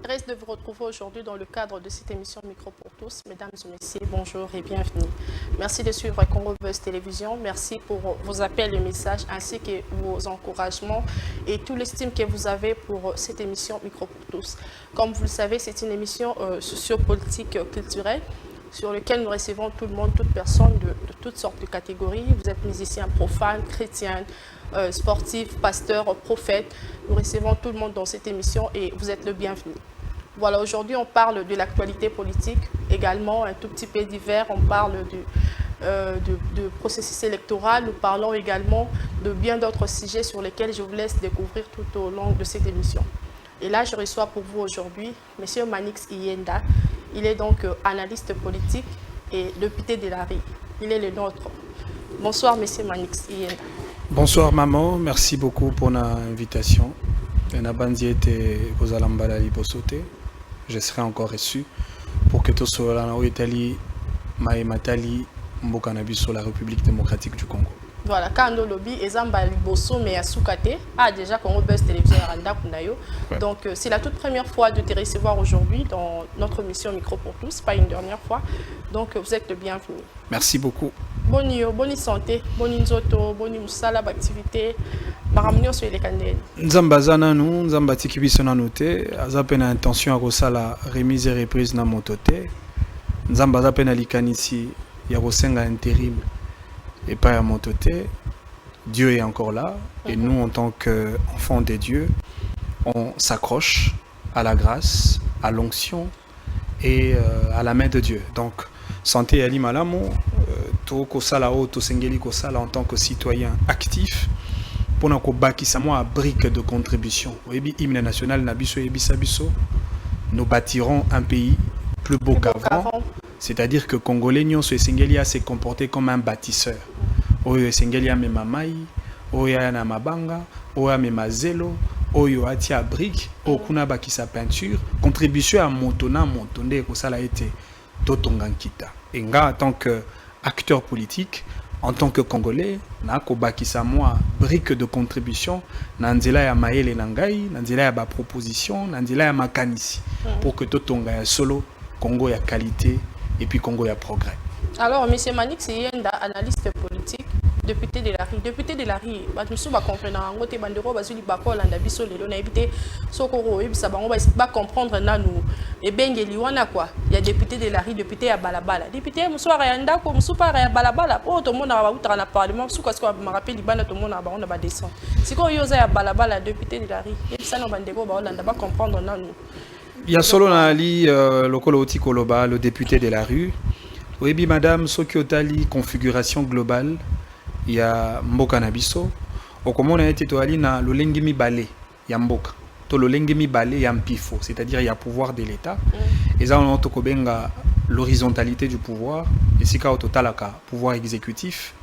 regrette de vous retrouver aujourd'hui dans le cadre de cette émission Micro pour tous. Mesdames et messieurs, bonjour et bienvenue. Merci de suivre Congo Buzz Télévision. Merci pour vos appels et messages ainsi que vos encouragements et tout l'estime que vous avez pour cette émission Micro pour tous. Comme vous le savez, c'est une émission sociopolitique culturelle sur laquelle nous recevons tout le monde, toute personne de toutes sortes de catégories. Vous êtes musicien profane, chrétien, sportif, pasteur, prophète. Nous recevons tout le monde dans cette émission et vous êtes le bienvenu. Voilà, aujourd'hui on parle de l'actualité politique, également un tout petit peu divers. On parle de processus électoral. Nous parlons également de bien d'autres sujets sur lesquels je vous laisse découvrir tout au long de cette émission. Et là, je reçois pour vous aujourd'hui M. Manix Iyenda. Il est donc analyste politique et député de la RI. Il est le nôtre. Bonsoir, M. Manix Iyenda. Bonsoir, maman. Merci beaucoup pour l'invitation. Je serai encore reçu pour que tout soit là sur la République démocratique du Congo. Voilà, quand on lobby, Ezamba Liboso, mais à Soukate, déjà Congo Buzz Télévision Randa Kunayo. Donc, c'est la toute première fois de te recevoir aujourd'hui dans notre mission Micro pour tous, pas une dernière fois. Donc, vous êtes le bienvenu. Merci beaucoup. Bonne santé, bonne nzoto, bonne musala, activité. Maramnio sur les candidats. Nzambazana nous, nzambati biso na noté, azapena intention à kosala remise et reprise na mototé. Nzambazapena likanisi ya kosenga intérim. Et pas à mon côté, Dieu est encore là. Et nous, en tant qu'enfants de Dieu, on s'accroche à la grâce, à l'onction et à la main de Dieu. Donc, santé Ali Malamo, to sala o to sengeli ko sala en tant que citoyen actif, pour nous bâtir à brique de contribution. Oyebi hymne national nabiso ebi sabiso, nous bâtirons un pays plus beau qu'avant. C'est-à-dire que Congolais nyon so esengeli s'est comporté comme un bâtisseur. Oyo esengeli a mema mai, oyo ya na mabanga, oyo ya mema zelo, oyo atia brique, okuna bakisa peinture, contribution à montona montonde ko sala été totongankita. Et nga en tant que acteur politique, en tant que Congolais, na ko bakisa moi brique de contribution na nzela ya maele na ngai, na nzela ya ba proposition, na nzela ya makanisi pour que totonga ya solo Congo ya qualité et puis Congo ya progrès. Alors, M. Manix Iyenda, analyste politique, député de la RI. Député de la RI, nous va comprendre ngote bandero bazuli bakola ndabiso lelo na ebité sokoro ebisa bango ba comprendre nanu e bengeli wana quoi. Il y a député de la RI, député ya balabala. Député muswara ya ndako musupara ya balabala. Oh to mona ba utara na parlement suka ko ma rappel libana to mona ba on ba descendre. Siko yoza ya balabala député de la RI. Ebisa no bandeko ba olanda ba comprendre nanu. Il y a solo na ali lokolo otikoloba le député de la rue. Oui, madame, Soki Otali, configuration globale, il y a Mboka Nabiso. Au comment on a été toali na l'olengemi balé, il y a Mboka. To l'olengemi balé, il y a Mpifo, c'est-à-dire il y a pouvoir de l'État. Et ça, on a tokobenga l'horizontalité du pouvoir. Et c'est au total pouvoir exécutif,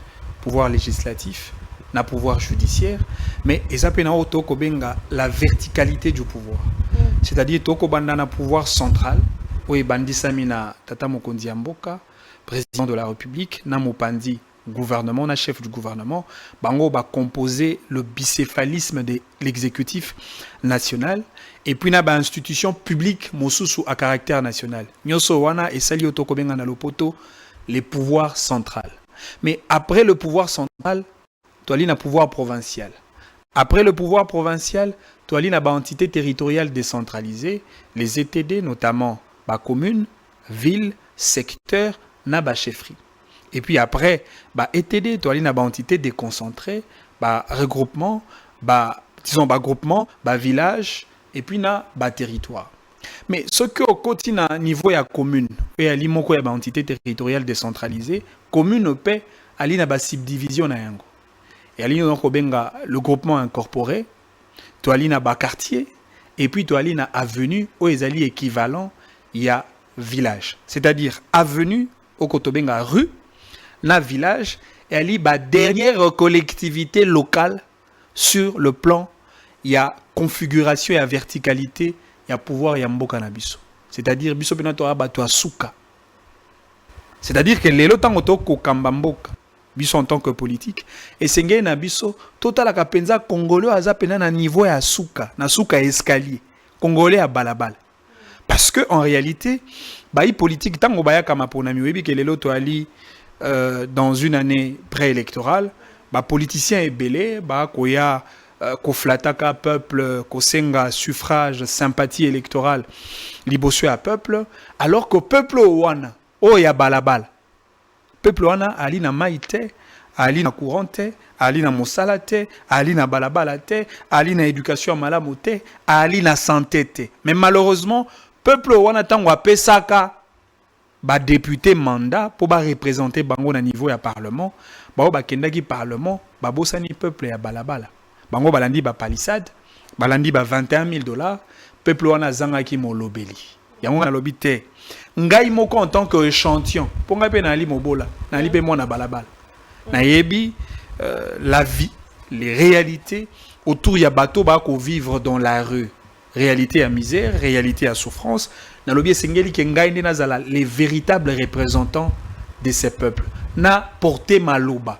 pouvoir législatif, na pouvoir judiciaire. Mais et ça pena au tokobenga la verticalité du pouvoir. C'est-à-dire tokobanda na pouvoir central. Oui, Bandi Samina Tata Mokondi Mboka, président de la République, Namopandi, gouvernement, na chef du gouvernement, Bango va composer le bicéphalisme de l'exécutif national, et puis na ba institution publique mosusu à caractère national. Nyoso wana et sali otokobenga na lopoto les pouvoirs centrales. Mais après le pouvoir central, toali na pouvoir provincial. Après le pouvoir provincial, toali na ba entité territoriale décentralisée, les ETD notamment ba commune, ville, secteur, na ba chefferie. Et puis après, ba ETD, toi na ba entité déconcentrée, ba regroupement, disons ba groupement, ba village, et puis na ba territoire. Mais ce que au quotidien niveau ya commune, et à limoko ya ba entité territoriale décentralisée, commune paix, ali na ba subdivision na yango. Et ali no benga le groupement incorporé, toi ali na ba quartier, et puis toi ali na avenue, ou ezali équivalent, il y a village. C'est-à-dire avenue, au Kotobenga rue, na village, et ali ba dernière collectivité locale sur le plan, il y a configuration, il y a verticalité, il y a pouvoir, il y a mboka na biso. C'est-à-dire biso pena to aba to asuka. C'est-à-dire que lelo tango to ko kamba mboka. Biso en tant que politique et sengé na biso total la penza congolais aza pena na niveau ya suka na suka escalier congolais à balabala Parce que en réalité, bah, politique, tant que baya kama ponami, oui, que les loto ali dans une année préélectorale, bah, politicien est belé, bah, koya koflataka peuple, kosenga suffrage, sympathie électorale, libosue à peuple, alors que peuple ouana, oh ya balabal, peuple ouana ali na maïté, ali na courante, ali na mosala te, ali na balabala te, ali na éducation malamu te, ali na santé te. Mais malheureusement, peuple wana tango apesaka ba député mandat pour ba représenter bango na niveau ya parlement, ba ba kendaki parlement, ba bosani peuple ya balabala. Bango balandi ba palissade, balandi ba $21,000, peuple wana zangaki molobeli. Yango na lobi te. Ngai moko en tant que échantillon, pour ngai pe na ali mobola, na ali pe mo na balabala. Na yebi la vie, les réalités autour ya bateau ba ko vivre dans la rue. Réalité à misère, réalité à souffrance. Na lobi sengeli ke ngai ndi nazala les véritables représentants de ces peuples. Na porté maloba.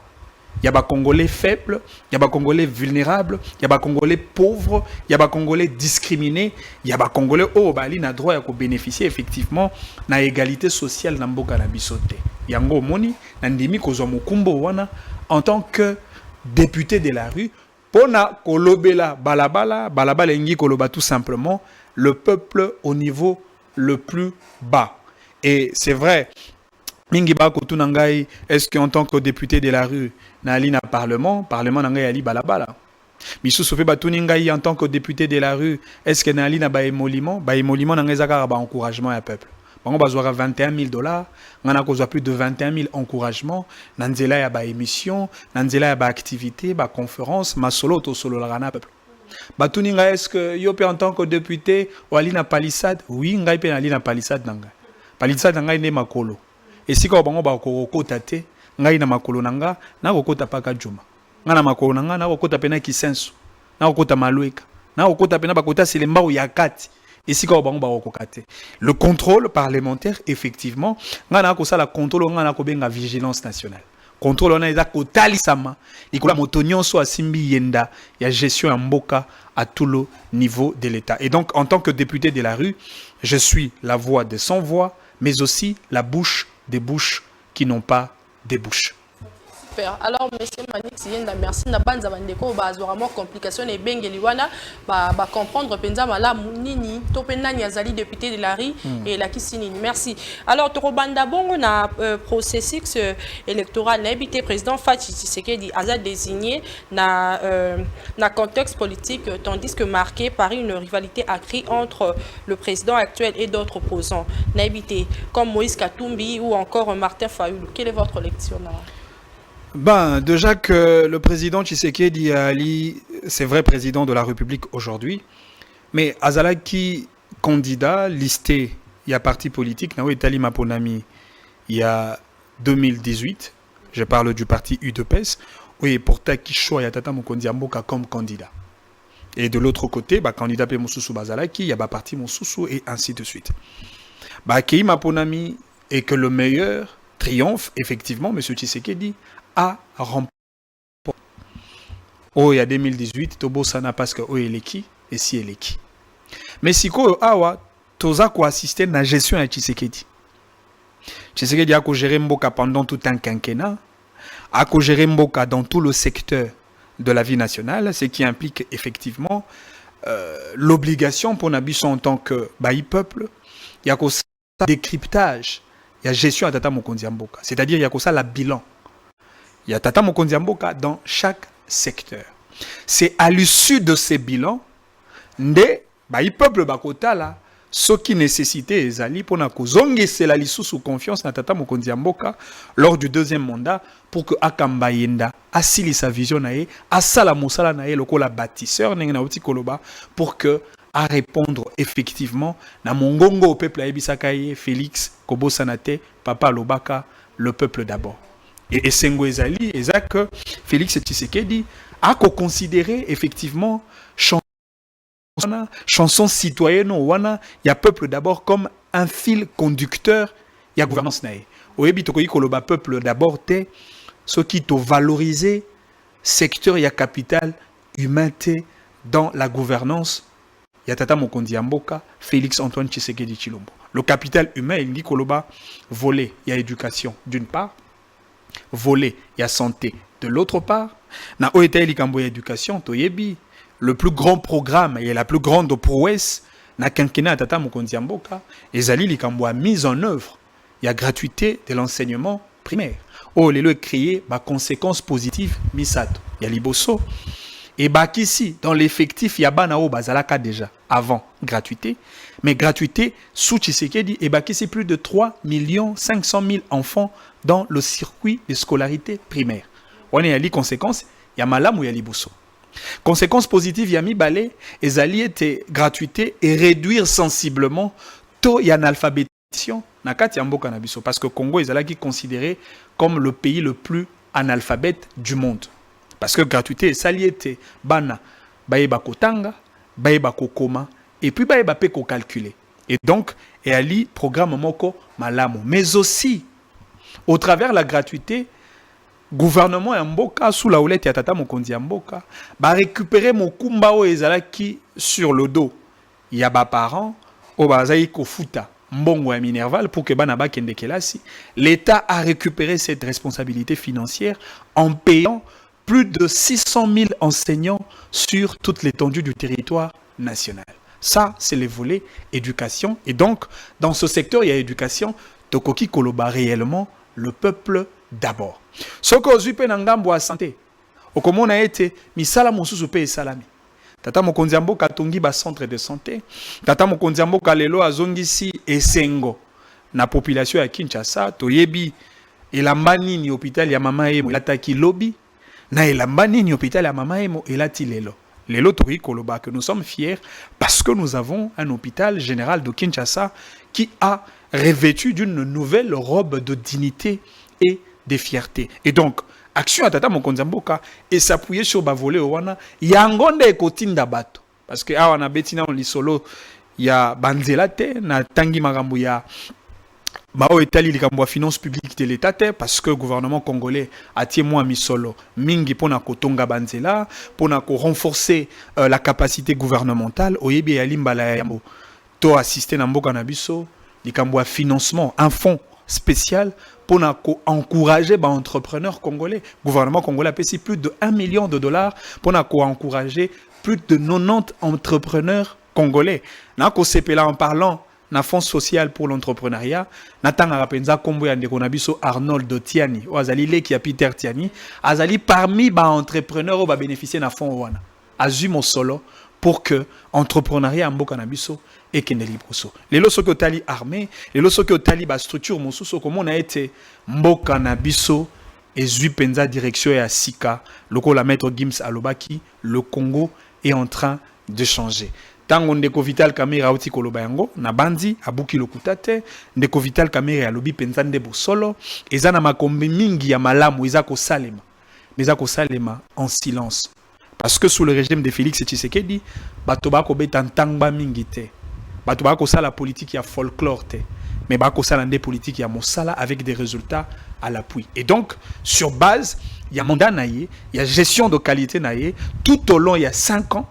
Il y a des Congolais faibles, il y a des Congolais vulnérables, il y a des Congolais pauvres, il y a des Congolais discriminés, il y a des Congolais qui ont droit à bénéficier effectivement de l'égalité sociale dans mboka na bisote. Yango moni nandimi kozwa mukumbo wana en tant que député de la rue pona kolobela balabala balabala ngi koloba tout simplement le peuple au niveau le plus bas. Et c'est vrai. Mingi ba kotuna ngai, est-ce qu'en tant que député de la rue na ali na parlement ngai ali balabala. Misu sofe batuni ngai en tant que député de la rue, est-ce que na ali na ba émolument ngai zaka ba encouragement à peuple. Bango bazwara $21,000, ngana kozwa plus de 21,000 encouragements, na nzela ya ba émission, na nzela ya ba activité, ba conférence, ma solo to solo la na peuple. Batuni ngai est-ce que yo pe en tant que député ou ali na palissade? Oui, ngai pe na ali na palissade nanga. Palissade ngai ne makolo. Et si bango ba kokota te ngai na makolo nanga na kokota paka juma nga na makolo nanga na kokota pena kisenso na kokota malueka na kokota pena bakota selemba ya kati et si bango ba kokate le contrôle parlementaire effectivement nga na ko sala contrôle nga na ko benga vigilance nationale contrôle on a eza kotalisama ikola motonyon so asimbi yenda ya gestion ya mboka à tout le niveau de l'État. Et donc en tant que député de la rue, je suis la voix des sans voix mais aussi la bouche des bouches qui n'ont pas de bouche. Super. Alors, M. Manix, merci. Na banza bandeko ba vraiment complication et bengeli wana ba comprendre penza mala nini to penani azali député de la RI et la kisinini. Merci. Alors, to banda bongo na processus électoral na habité président Fatou Tshisekedi a désigné na contexte politique tandis que marqué par une rivalité accrue entre le président actuel et d'autres opposants. Na habité comme Moïse Katumbi ou encore Martin Fayulu. Quelle est votre lecture là? Ben, déjà que le président Tshisekedi Ali, c'est vrai président de la République aujourd'hui, mais Azalaki candidat listé, il y a parti politique, Naou Etali Maponami, il y a 2018, je parle du parti UDPS, oui, pour Takisho et Tata Mokondi Amboka comme candidat. Et de l'autre côté, bah, candidat P. Moussoussou Bazalaki, il y a bah, parti Moussoussou et ainsi de suite. Bah, Kei Maponami est que le meilleur triomphe, effectivement, M. Tshisekedi a remporté. Oh, il y a 2018, Tobo Sana parce que oh, il est qui et si il est qui. Mais si ko awa toza ko assister na gestion à Tshisekedi. Tshisekedi a ko gérer Mboka pendant tout un quinquennat, a ko gérer Mboka dans tout le secteur de la vie nationale, ce qui implique effectivement l'obligation pour Nabiso en tant que peuple, il y a ko décryptage, il y a gestion à Tata Mokonzi Mboka, c'est-à-dire il y a ko ça la bilan. Il y a Tata Mokonzi Mboka dans chaque secteur. C'est à l'issue de ces bilans, le peuple bakota là, ce qui nécessitait ezali pour na kozongi c'est la lissou sous confiance na Tata Mokonzi Mboka lors du deuxième mandat pour que Akamba Yenda asili sa vision nae, asala musala nae lokola bâtisseur na uti koloba pour que à répondre effectivement na mongongo au peuple aibisakaye Félix Kobosanate Papa Lobaka le peuple d'abord. Et Sengo Ezali, que Félix Tshisekedi a considéré effectivement chanson citoyenne wana, il y a peuple d'abord comme un fil conducteur, il y a gouvernance nae. Oyebi tokoyi koloba peuple d'abord te, ce qui te valoriser secteur il y a capital humain te dans la gouvernance ya tata mokonzi ya mboka Félix Antoine Tshisekedi Tshilombo. Le capital humain il dit koloba volet il y a éducation d'une part, volet il y a santé de l'autre part. Na oeta likambo ya éducation toyebi le plus grand programme et la plus grande prouesse na quinquennat ya tata mokonzi ya mboka ezali likambo ya mise en œuvre il y a gratuité de l'enseignement primaire. Oh lelo est créé ba conséquences positives misato ya liboso. Et ici, dans l'effectif, il y a Banao Bazalaka déjà, avant gratuité. Mais gratuité, sous Tshisekedi, et ici, plus de 3 500 000 enfants dans le circuit de scolarité primaire. On est à les conséquences, il y a Malam ou il y a Liboso. Conséquences positives, il y a Mibale, et Zali était gratuité et réduire sensiblement taux et analphabétisation Nakati Yambo Kanabiso. Parce que Congo est considéré comme le pays le plus analphabète du monde. Parce que gratuité, ça y était, bana, baeba kotanga, baeba kokoma, et puis baeba pe ko calculer. Et donc, et ali programme moko malamu. Mais aussi, au travers la gratuité, gouvernement Yamboka, sous la houlette Yatata Mokondi Yamboka, va récupérer mon kumbao ezalaki sur le dos. Il y a ba parents, au bazaï ko futa, mbongo ya minerval, pour que bana ba kende kelasi. L'État a récupéré cette responsabilité financière en payant plus de 600 000 enseignants sur toute l'étendue du territoire national. Ça, c'est le volet éducation. Et donc, dans ce secteur, il y a éducation. Tokoki koloba réellement le peuple d'abord. Ce que vous avez en santé, comme on a été, misala mosusu pe salami. Tata mokonzi mboka tongi ba centre de santé. Tata mokonzi mboka lelo azongisi esengo na population ya Kinshasa. Toyebi elamba nini hôpital ya mama emo lataki lobby. Na elamba nini hôpital ya mama emo elati lelo. Lelo tori koloba que nous sommes fiers parce que nous avons un hôpital général de Kinshasa qui a revêtu d'une nouvelle robe de dignité et de fierté. Et donc, action à tata mokonzi mboka et s'appuyer sur ba volet wana yangonde ekotinda bato parce que awa na betina on lisolo ya banzela te na tangi makambo ya bao etali likambo finance publique de l'état parce que le gouvernement congolais a tie moi misolo mingi pona kotonga banzela pona ko renforcer la capacité gouvernementale oyebi ya limbala yambo to assister na mboka na biso likambo financement un fonds spécial pour encourager les entrepreneurs congolais. Le gouvernement congolais a payé plus de 1 million de dollars pour encourager plus de 90 entrepreneurs congolais. En parlant d'un fonds social pour l'entrepreneuriat, Natanga Penza Kombo Yandekonabiso Arnold Tiani, ou Azali qui a Peter Tiani, Azali parmi les entrepreneurs qui bénéficier d'un fonds Wana. Azumo solo pour que l'entrepreneuriat en Bokanabiso et Kendeli Broso. Les lois qui ont armé, les lois qui ont structure Mosuso, comme on a été Mbokanabiso et Zuipenza direction et à Sika, le la maître Gims Alobaki, le Congo est en train de changer. Tango ndeko Vital Kamera oti koloba yango na bandi abuki lokutate ndeko Vital Kamera alobi penza ndebo solo ezana makombe mingi ya malamu ezako salema mais ezako salema en silence parce que sous le régime de Félix Tshisekedi bato bako betantangba mingi te bato bako sala politique ya folklore te mais bako sala ndé politique ya mosala avec des résultats à l'appui et donc sur base il y a mandat naïe il y a gestion de qualité naïe tout au long il y a 5 ans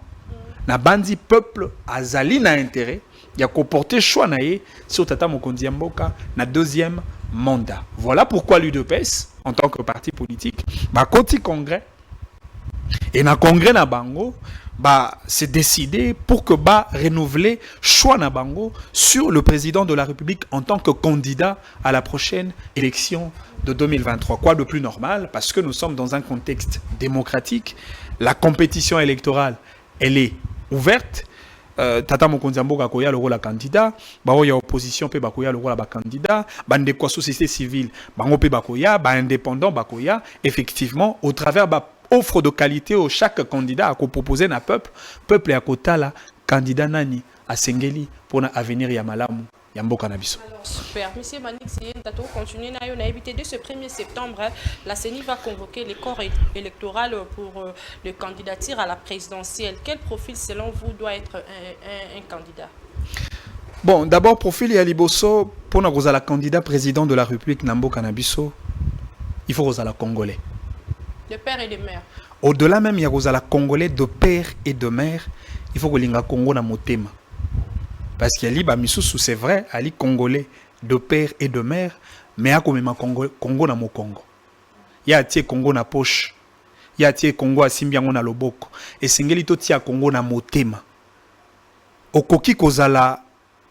na bandi peuple azali na intérêt ya ko porter choix naé sur tata mokonzi mboka na deuxième mandat. Voilà pourquoi l'UDPS en tant que parti politique ba koti congrès et na congrès na bango ba s'est décidé pour que ba renouveler choix na bango sur le président de la République en tant que candidat à la prochaine élection de 2023. Quoi de plus normal parce que nous sommes dans un contexte démocratique, la compétition électorale elle est ouverte. Tata Mokonzi Mboka koya le rôle à candidat, bao ya opposition pe bakoya le rôle à candidat, bande quoi société civile, bango pe bakoya, ba indépendant bakoya, effectivement au travers ba offre de qualité au chaque candidat à proposer na peuple et à kotala candidat nani à Sengeli pour na avenir ya malamu. Alors, super. Monsieur Manik Sien, Tato, continuez. On a évité dès ce 1er septembre, la CENI va convoquer les corps électoraux pour le candidature à la présidentielle. Quel profil, selon vous, doit être un candidat? Bon, d'abord, profil Yaliboso, pour nous, la candidat président de la République, Nambo Kanabiso, il faut la Congolais. De père et de mère. Au-delà même, il y a la Congolais de père et de mère il faut que linga Congo na motema. Parce qu'il y a li ba misusu c'est vrai, ali congolais de père et de mère, mais a comme ma Congo na mo Congo. Ya tie Congo na poche. Ya tie Congo asimbiango na loboko. Et singeli to tia Congo na motema. Okoki kozala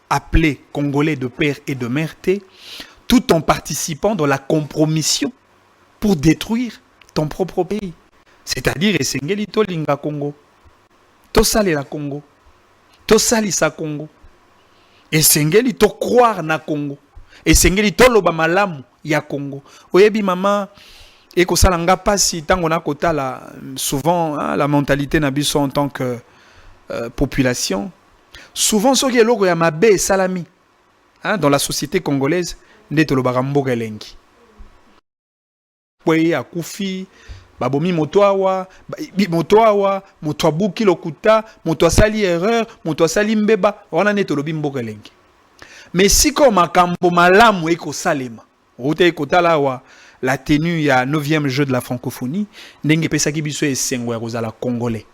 appelé congolais de père et de mère tout en participant dans la compromission pour détruire ton propre pays. C'est-à-dire esengeli to linga Congo. To sali la Congo. To sali sa Congo. Esengeli to croire na Congo. Esengeli to loba malamu ya Congo. Oyebi mama eko sala nga pasi tango na kotala souvent hein, la mentalité na biso en tant que population. Souvent soki eloko ya mabe salami hein, dans la société congolaise ndeto lobaka mboka elengi. Boye akufi babomi moto awa moto abuki lokuta moto asali erreur moto asali mbeba wana ndeto lobi mboka elengi. Mais si ko makambo malamu eko salema route ekotala wa la tenue ya 9e jeu de la francophonie ndenge pesaki biso esengo ya kozala congolais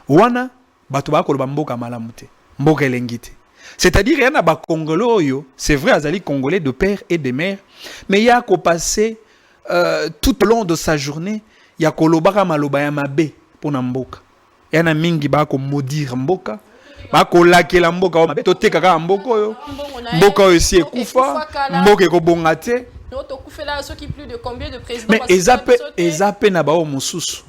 wana bato bakoloba mboka malamu te mboka elengi te. C'est-à-dire yana ba congolais oyo c'est vrai azali congolais de père et de mère mais ya ko passer tout au long de sa journée ya kolobaka maloba ya mabe pona mboka yana mingi ba ko maudire mboka ba ko lakela mboka mabe to tekaka mboka oyo mboka oyo si ekufa mboka ekobonga te. Mais ezape na bao mosusu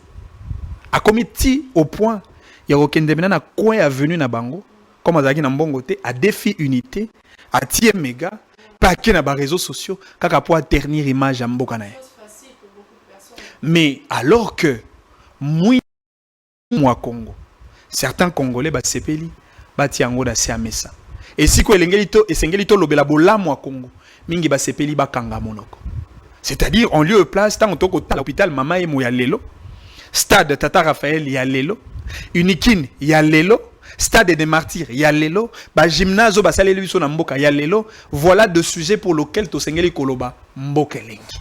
a commis au point ya okende mena na coin avenue na bango comme azaki na mbongo te a défi unité a tie méga paquet na ba réseaux sociaux kaka pour ternir image ya mboka na ye. Mais alors que moi Congo certains congolais ba sepeli ba tiango da siamesa et si ko esengeli to lobela bolamu wa Congo mingi ba sepeli ba kanga monoko. C'est-à-dire en lieu et place tant que à l'hôpital mama emo ya lelo stade Tata Raphaël ya lelo Unikin ya lelo stade des martyrs ya lelo ba gymnase ba saleli biso na mboka ya lelo. Voilà de sujets pour lesquels to sengeli koloba mboka elengi.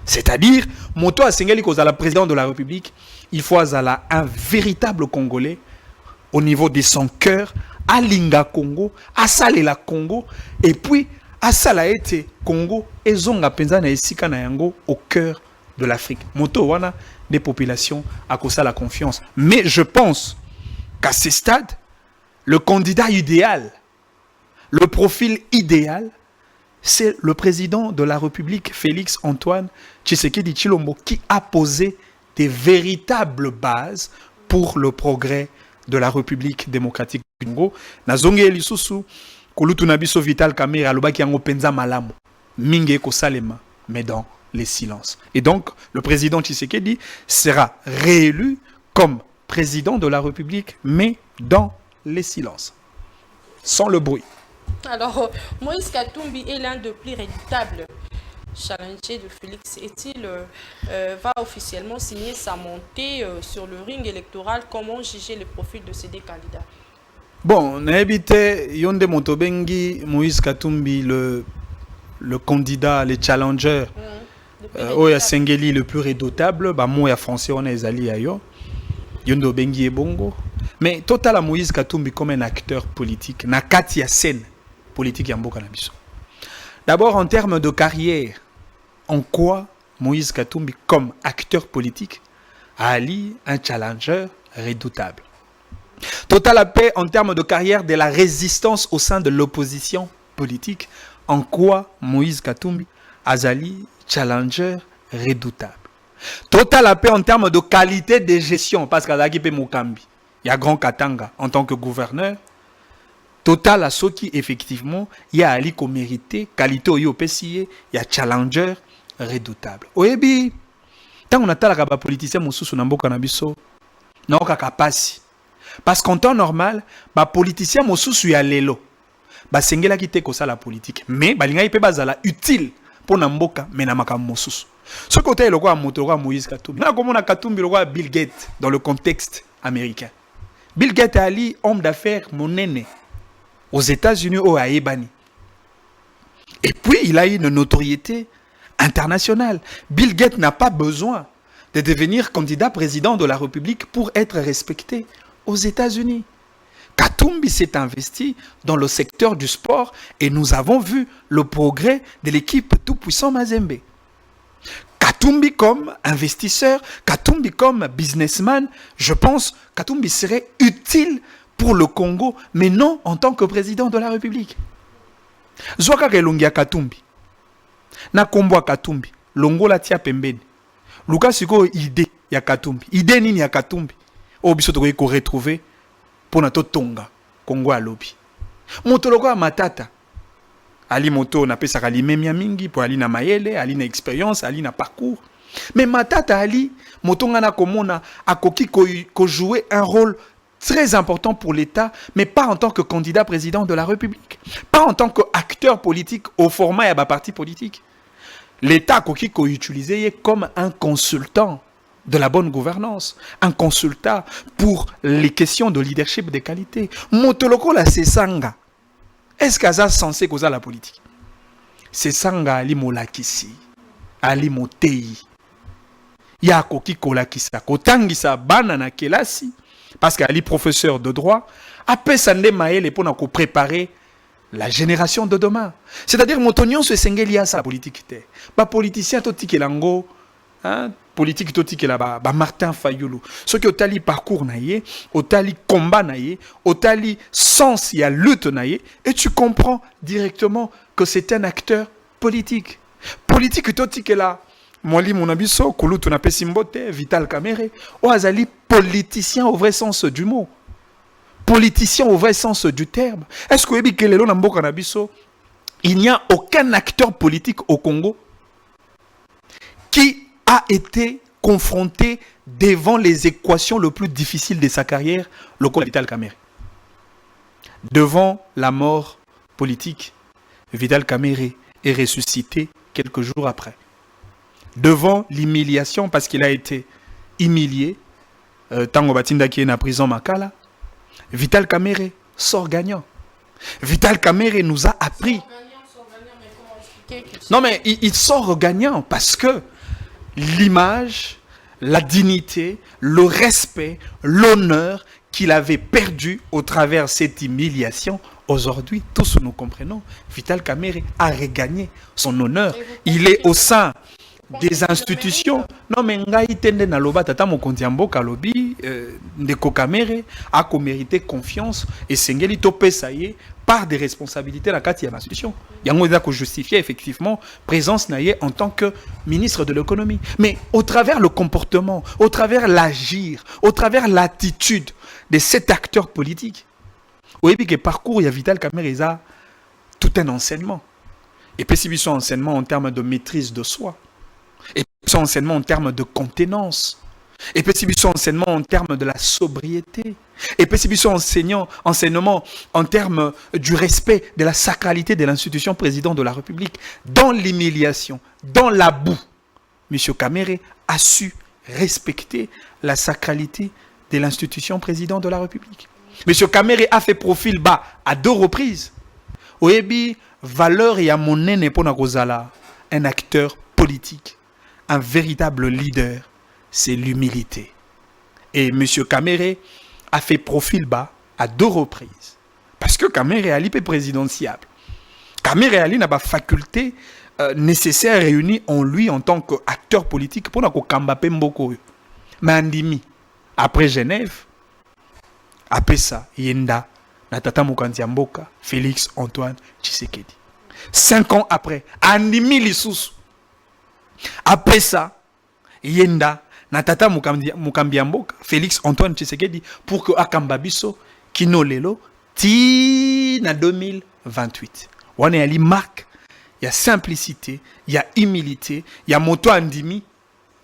C'est-à-dire moto a sengeli kozala président de la République il faut azala un véritable Congolais au niveau de son cœur à Linga Congo à Salela Congo et puis à Salaete Congo et zonga penza na esika na yango au cœur de l'Afrique. Moto wana des populations à cause de la confiance. Mais je pense qu'à ce stade, le candidat idéal, le profil idéal, c'est le président de la République, Félix Antoine Tshisekedi Tshilombo, qui a posé des véritables bases pour le progrès de la République démocratique du Congo. Nazonge elisusu kolutu nabiso Vital Kamerhe alobaki yango penza malamu mingi ko salema mais dans les silences. Et donc le président Tshisekedi sera réélu comme président de la République mais dans les silences, sans le bruit. Alors Moïse Katumbi est l'un des plus redoutables challenger de Félix. Est-il va officiellement signer sa montée sur le ring électoral? Comment juger le profil de ces deux candidats? Bon, n'habite Yonde Montobengi, Moïse Katumbi, le candidat, le challenger, Oya Sengeli, le plus redoutable, bah moi français on est allé ailleurs. Yonde Bengi et Bongo. Mais total à Moïse Katumbi comme un acteur politique, na kati ya scène politique yamboka na biso. D'abord en termes de carrière, en quoi Moïse Katumbi comme acteur politique a allié un challenger redoutable. Total à paix en termes de carrière de la résistance au sein de l'opposition politique, en quoi Moïse Katumbi a allié challenger redoutable. Total à paix en termes de qualité de gestion, parce qu'à Zakipe Mukambi, il y a Grand Katanga en tant que gouverneur. Total à ce qui effectivement, il y a Ali qui mérité, qualité au PCA, il y a challenger redoutable. Oyebi, tant on a talaka ba politicien mususu na mboka na biso, na okaka pasi. Parce qu'en temps normal, ba politicien mususu ya lelo, ba sengela ki te ko sala politique, mais ba linga ipe bazala utile pour na mboka mais na makambo mususu. Ce côté le quoi moto quoi Moïse Katumbi. Na comme on a Katumbi le quoi Bill Gates dans le contexte américain. Bill Gates ali homme d'affaires monene aux États-Unis au Haïbani. Et puis il a eu une notoriété internationale. Bill Gates n'a pas besoin de devenir candidat président de la République pour être respecté aux États-Unis. Katumbi s'est investi dans le secteur du sport et nous avons vu le progrès de l'équipe tout-puissant Mazembe. Katumbi comme investisseur, Katumbi comme businessman, je pense Katumbi serait utile pour le Congo, mais non en tant que président de la République. Zwaka kelongia Katumbi. Na kombo Katumbi. Longo la tia pembeni. Luka siko idée ya Katumbi. Idée nini ya Katumbi. Obiso to ko retrouver pour na to tonga Congo alobi. Motoloko ya matata. Ali moto na pesa kali memia mingi pour ali na mayele, ali na expérience, ali na parcours. Mais matata ali motonga na komona akoki ko jouer un rôle très important pour l'État, mais pas en tant que candidat président de la République. Pas en tant qu'acteur politique au format de parti politique. L'État a utilisé comme un consultant de la bonne gouvernance, un consultant pour les questions de leadership de qualité. Motoloko la sesanga. Est-ce que ça censé causer la politique? Sesanga ali molakisi, ali motei. Ya koki kolakisa, kotangisa bana na kelasi. Parce qu'elle est professeur de droit, après ça ne pour préparer la génération de demain. C'est-à-dire Montonion se sengeli à sa politique. Ba politicien to tikelango, hein, politique to tikelaba, ba Martin Fayoulou. Ce qui au tali parcours naie, au tali combat naie, au tali sens y a lutte naie, et tu comprends directement que c'est un acteur politique. Politique to tikela. Mwali Monabiso, Kouloutou na Pesimbote, Vital Kamere, Oazali, politicien au vrai sens du mot. Politicien au vrai sens du terme. Est-ce que Ebi Kelelo Namboka Nabiso, il n'y a aucun acteur politique au Congo qui a été confronté devant les équations les plus difficiles de sa carrière, le col Vital Kamere. Devant la mort politique, Vital Kamere est ressuscité quelques jours après. Devant l'humiliation, parce qu'il a été humilié, Tango Batinda qui est en prison Makala, Vital Kamere sort gagnant. Vital Kamere nous a appris. Non mais il sort gagnant parce que l'image, la dignité, le respect, l'honneur qu'il avait perdu au travers de cette humiliation, aujourd'hui, tous nous comprenons, Vital Kamere a regagné son honneur. Il est au sein des institutions. Non mais ngai tende na loba tata mokonzi mboka lobi ndeko Kamere a mérité confiance et sengeli topesa ye par des responsabilités la kati ya institution. Yango eza ko justifier effectivement présence naie en tant que ministre de l'économie. Mais au travers le comportement, au travers l'agir, au travers l'attitude de cet acteur politique. Oui, puis que parcours il y a Vital Kamere a tout un enseignement. Et puis si son enseignement en termes de maîtrise de soi. Et puis son enseignement en termes de contenance. Et puis son enseignement en termes de la sobriété. Et puis son enseignement en termes du respect de la sacralité de l'institution président de la République. Dans l'humiliation, dans la boue, M. Kamere a su respecter la sacralité de l'institution président de la République. M. Kamere a fait profil bas à 2 reprises. Oyebi, valeur et à mon nez pour un acteur politique. Un véritable leader, c'est l'humilité. Et M. Kamere a fait profil bas à 2 reprises. Parce que Kamere Ali est présidentiable. Kamere Ali n'a pas faculté nécessaire réunie en lui en tant qu'acteur politique pour nous Kambapé Mboko. Mais Andimi, après Genève, après ça, Yenda, Natata Mokanzi Mboka, Félix Antoine Tshisekedi. 5 ans après, Andimi Lissous. Après ça, Yenda, Natata Mukambiamboka, Félix Antoine Tshisekedi, pour que Akambabiso, Kino Lelo, ti na 2028. On est à marque, il y a simplicité, il y a humilité, il y a moto andimi,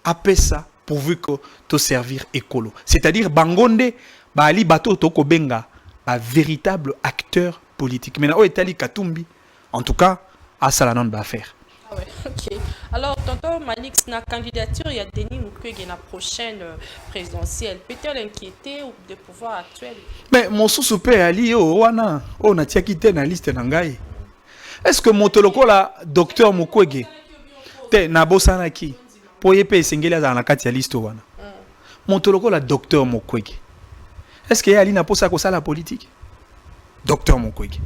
après ça, pourvu que te servir écolo. C'est-à-dire, Bangonde, Ali Bato Toko Benga, un véritable acteur politique. Maintenant, Etali Katumbi, en tout cas, à Salanon va faire. Ah ouais, ok. Alors, tonton Manix, la candidature, il y a Denis Mukwege la prochaine présidentielle. Peut-elle inquiéter de pouvoir actuel? Mais mon sous-soupé Ali, wana, on a quitté la liste nangai. Est-ce que Motoloko la docteur Mukwege, te nabosanaki, pour y payer singela dans la katia liste wana. Motoloko la docteur Mukwege. Est-ce que Ali n'a pas ça la politique? Docteur Mukwege.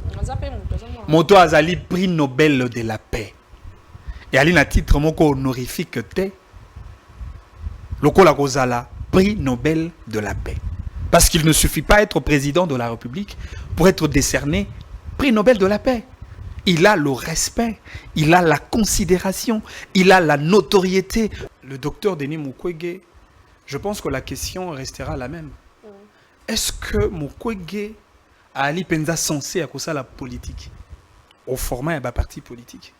Moto azali prix Nobel de la paix. Et ali na titre moko honorifique te. Lokola kozala prix Nobel de la paix. Parce qu'il ne suffit pas d'être président de la République pour être décerné prix Nobel de la paix. Il a le respect, il a la considération, il a la notoriété. Le docteur Denis Mukwege, je pense que la question restera la même. Est-ce que Mukwege a ali penza censé à cause de la politique au format d'un parti politique?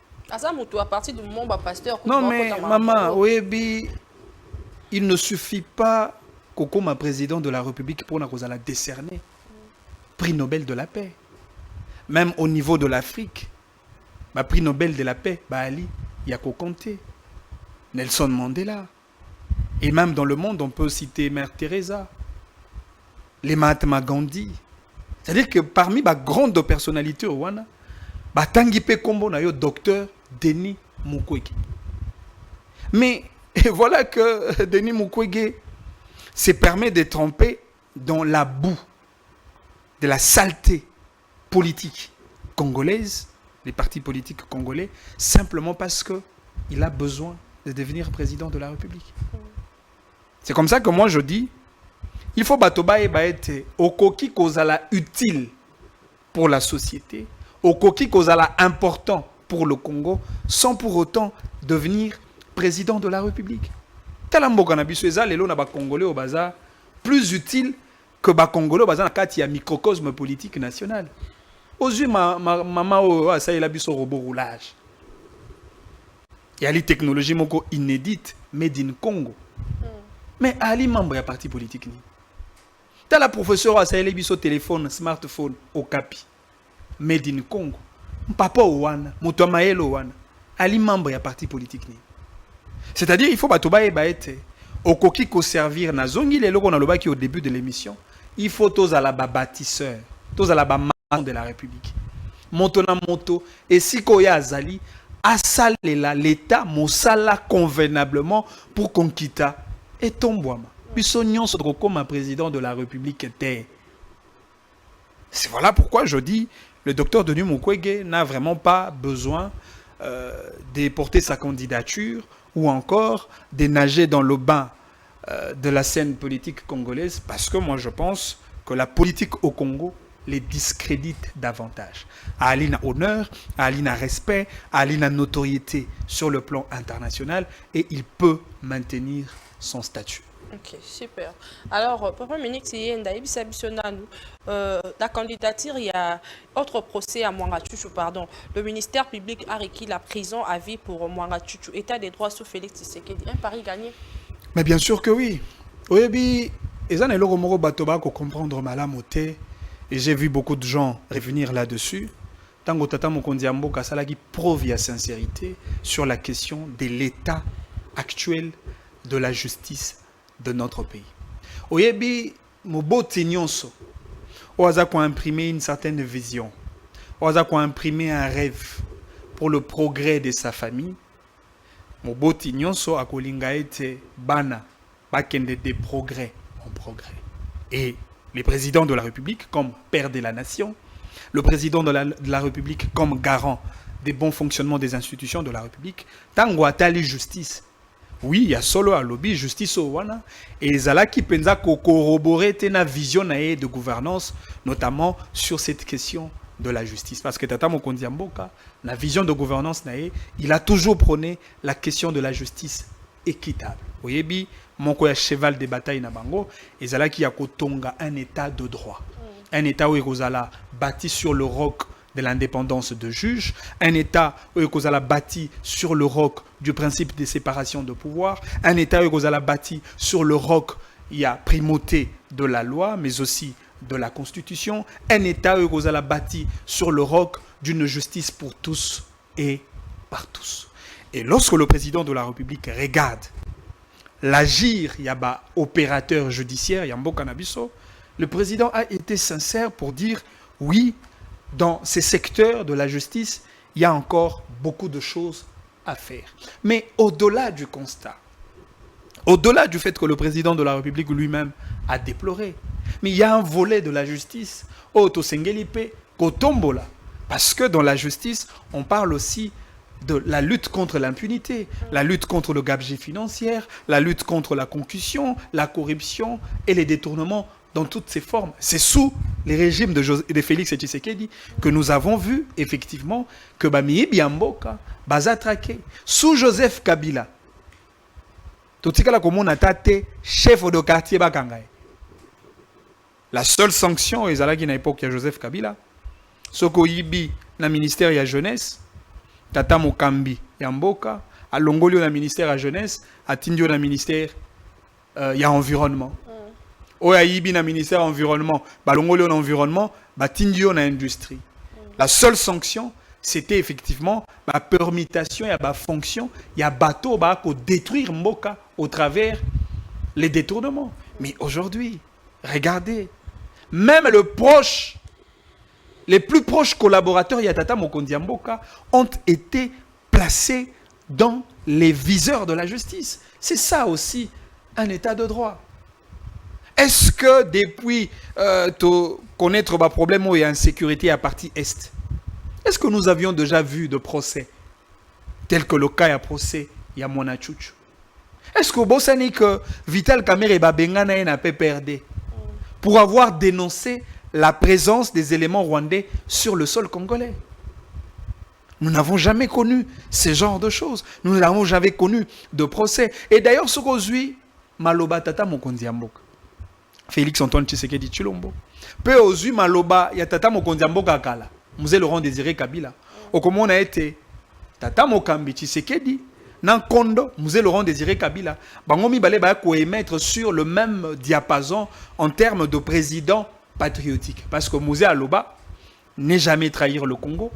Non mais maman, oui, il ne suffit pas qu'au président de la République pour la décerner prix Nobel de la paix. Même au niveau de l'Afrique, prix Nobel de la paix, Ali, il y a qu'au compter. Nelson Mandela. Et même dans le monde, on peut citer Mère Teresa, les Mahatma Gandhi. C'est-à-dire que parmi les grandes personnalités, Tangi Pe Kombo na yo docteur Denis Mukwege. Mais voilà que Denis Mukwege se permet de tremper dans la boue de la saleté politique congolaise, les partis politiques congolais, simplement parce qu'il a besoin de devenir président de la République. C'est comme ça que moi je dis, il faut batoba être okoki kozala utile pour la société, okoki kozala important pour le Congo, sans pour autant devenir président de la République. Talamboka na biso eza lelo na ba congolais au bazar plus utile que ba congolais au bazar na kati ya microcosme politique national. Aujourd'hui maman ça il a biso robot roulage. Il y a les technologies moko inédites made in Congo. Mais ali membre ya parti politique ni. T'as la professeure ça il a biso téléphone smartphone au capi made in Congo. Papa Owana, moto maelo Owana. Ali membre ya parti politique ni. C'est-à-dire il faut batoba être au koki ko servir na zongi les loko na lobaki au début de l'émission. Il faut tous à la bâtisseur, tous à la maman de la République. Moto na moto et si koya azali asalela l'état mosala convenablement pour qu'on quitte et tombouama. Biso nyonso comme président de la République était. C'est voilà pourquoi je dis le docteur Denis Mukwege n'a vraiment pas besoin de porter sa candidature ou encore de nager dans le bain de la scène politique congolaise, parce que moi je pense que la politique au Congo les discrédite davantage. Alina honneur, Alina respect, Alina notoriété sur le plan international et il peut maintenir son statut. Ok, super. Alors, Papa Ministre, la candidature, il y a autre procès à Mwangachuchu, pardon. Le ministère public a requis la prison à vie pour Mwangachuchu. État des droits sous Félix Tshisekedi. Un pari gagné? Mais bien sûr que oui. Oui, et comprendre malamoté. Et j'ai vu beaucoup de gens revenir là-dessus. Tango Tata Mokondiambo Kasalagi prouve la sincérité sur la question de l'état actuel de la justice de notre pays. Oyebi Moboti Nyonso, Oaza ko imprimer une certaine vision, Oaza ko imprimer un rêve pour le progrès de sa famille. Moboti Nyonso akolinga ete bana bakende de progrès en progrès. Et le président de la République comme père de la nation, le président de la République comme garant des bons fonctionnements des institutions de la République, tango atali justice. Oui, il y a solo à lobby justice au wana et zala qui penza ko corroborer tena vision nae de gouvernance notamment sur cette question de la justice parce que Tata Mokonzi Mboka la vision de gouvernance nae il a toujours prôné la question de la justice équitable. Oyebi moko ya cheval de bataille na bango et zala qui a kotonga un état de droit. Un état où Ekozala bâti sur le roc de l'indépendance de juge, un État où Ekozala bâti sur le roc du principe de séparation de pouvoir, un État où Ekozala bâti sur le roc, il y a primauté de la loi, mais aussi de la Constitution, un État où Ekozala bâti sur le roc d'une justice pour tous et par tous. Et lorsque le président de la République regarde l'agir, il y a opérateur judiciaire, il y a Mboka Nabiso, le président a été sincère pour dire oui, dans ces secteurs de la justice, il y a encore beaucoup de choses à faire. Mais au-delà du constat, au-delà du fait que le président de la République lui-même a déploré, mais il y a un volet de la justice, Oto Sengelipe, kotombola. Parce que dans la justice, on parle aussi de la lutte contre l'impunité, la lutte contre le gabegie financier, la lutte contre la concussion, la corruption et les détournements dans toutes ses formes. C'est sous les régimes de Félix Tshisekedi que nous avons vu effectivement que Bamiyi Biamboka baza traqué. Sous Joseph Kabila, totikala komona tate chef de quartier bakangaye. La seule sanction ezalaki na époque ya Joseph Kabila, soko yibi na ministère ya jeunesse, tata mokambi ya mboka, alongoli na ministère ya jeunesse, atindio na ministère ya environnement. Oya yibi na ministère environnement, balongoli na environnement, batindio na industrie. La seule sanction, c'était effectivement la permutation et la fonction, il y a bateau pour détruire Mboka au travers les détournements. Mais aujourd'hui, regardez, même les plus proches collaborateurs Yatata Mokonzi Mboka ont été placés dans les viseurs de la justice. C'est ça aussi un état de droit. Est-ce que depuis connaître le problème où il y a insécurité à partie Est, est-ce que nous avions déjà vu de procès tel que le cas à procès Yamona Chuchu? Est-ce que vous savez que Vital Kamerhe Babengana n'a pas perdu pour avoir dénoncé la présence des éléments rwandais sur le sol congolais? Nous n'avons jamais connu ce genre de choses. Nous n'avons jamais connu de procès. Et d'ailleurs, ce qu'aujourd'hui, Maloba Tata Mokonzi Mboka, Félix Antoine Tshisekedi Tshilombo, peut aujourd'hui Maloba Yatata Mokonzi Mboka Kala. Mzee Laurent Désiré Kabila. Au comment on a été Tata Mokambi Tshisekedi, Nankondo, Mzee Laurent Désiré Kabila, Bangomi Balé ba ko émettre sur le même diapason en termes de président patriotique. Parce que Mzee Aloba n'est jamais trahir le Congo.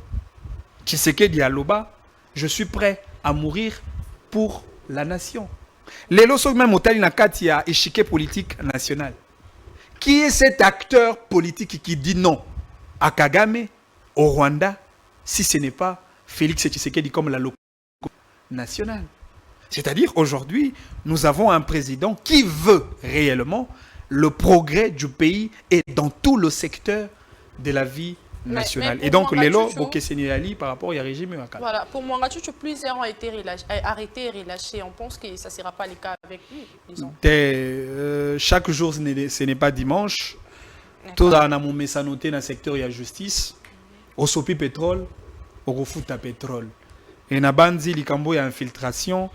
Tshisekedi Aloba, je suis prêt à mourir pour la nation. Lelo so même otali na kati ya échiquier politique national. Qui est cet acteur politique qui dit non à Kagame, au Rwanda, si ce n'est pas Félix Tshisekedi comme la localité nationale? C'est-à-dire, aujourd'hui, nous avons un président qui veut réellement le progrès du pays et dans tout le secteur de la vie nationale. Et donc, Lelo, Bokesenyali par rapport au régime. Voilà, pour Mwangachuchu, plusieurs ont été arrêtés et relâchés. On pense que ça ne sera pas le cas avec lui, disons. Chaque jour, ce n'est pas dimanche. Tout a un noté dans le secteur de la justice. Au sopi pétrole, au refuta pétrole. Et na bandi likambo ya infiltration,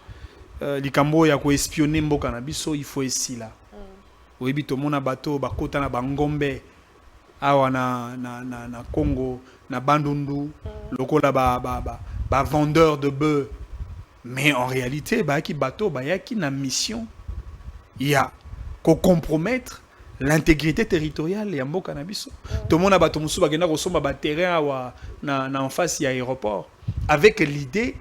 likambo ya ko espionner mboka na biso, il faut ici là. Oyebi to mona bato bakota na bangombe awa na Congo, na Bandundu, lokola ba vendeur de bœufs. Mais en réalité, ba ki bato ba yaki na mission ya ko compromettre l'intégrité territoriale ya mboka na biso. Tout le monde a bato musu bagenda ko somba ba terrain en face ya aéroport avec l'idée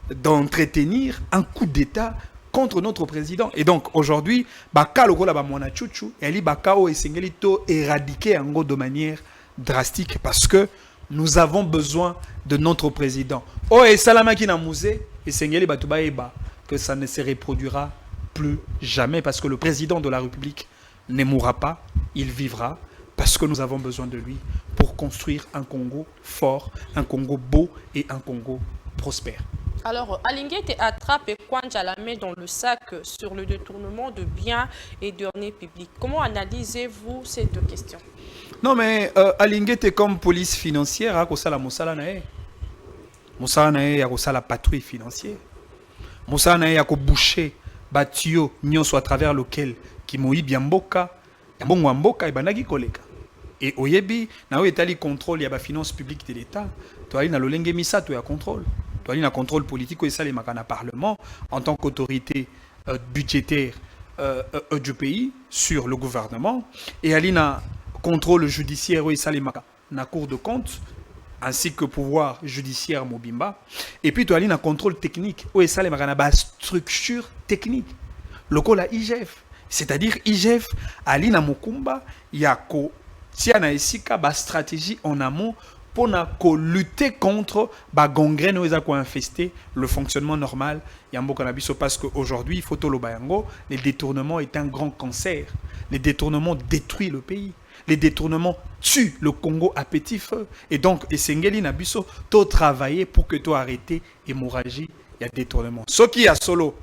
d'entretenir un coup d'état contre notre président. Et donc aujourd'hui, baka lokola ba mwana chuchu eli bakao esengeli to éradiquer ango de manière drastique parce que nous avons besoin de notre président. Oh et salamaki na musée esengeli batu ba eba que ça ne se reproduira plus jamais parce que le président de la République ne mourra pas, il vivra parce que nous avons besoin de lui pour construire un Congo fort, un Congo beau et un Congo prospère. Alors, Alinguete attrape Kwanja la main dans le sac sur le détournement de biens et de deniers publics. Comment analysez-vous ces deux questions? Non, mais Alinguete comme police financière, a la Moussala Nae. Moussala Nae a la patrouille financière. Moussala Nae a bouché Batio, Nyonso à travers lequel qui mouille bien Mboka, Mboka et Banagi Koleka. Et Oyebi, na etali contrôle ya ba finance publique de l'État. Toi, il na lolenge misa to ya contrôle. Toi, il na contrôle politique et ça les makana parlement en tant qu'autorité budgétaire du pays sur le gouvernement. Et ali na contrôle judiciaire et ça les makana na cour de compte ainsi que pouvoir judiciaire Mobimba. Et puis toi, il na contrôle technique et ça les makana ba structure technique. Lokola IGF. C'est-à-dire, IGF, Alina Mokumba, Yako, Tiana Esika, ba stratégie en amont pour lutter contre ba gangrène ou infester le fonctionnement normal Yambo Kanabiso parce qu'aujourd'hui, il faut le bayango, le détournement est un grand cancer. Le détournement détruit le pays. les détournements tuent le Congo à petit feu. Et donc, Esengeli Nabiso, tu travailler pour que tu arrêtes l'hémorragie, il y a détournement. Ce qui a solo,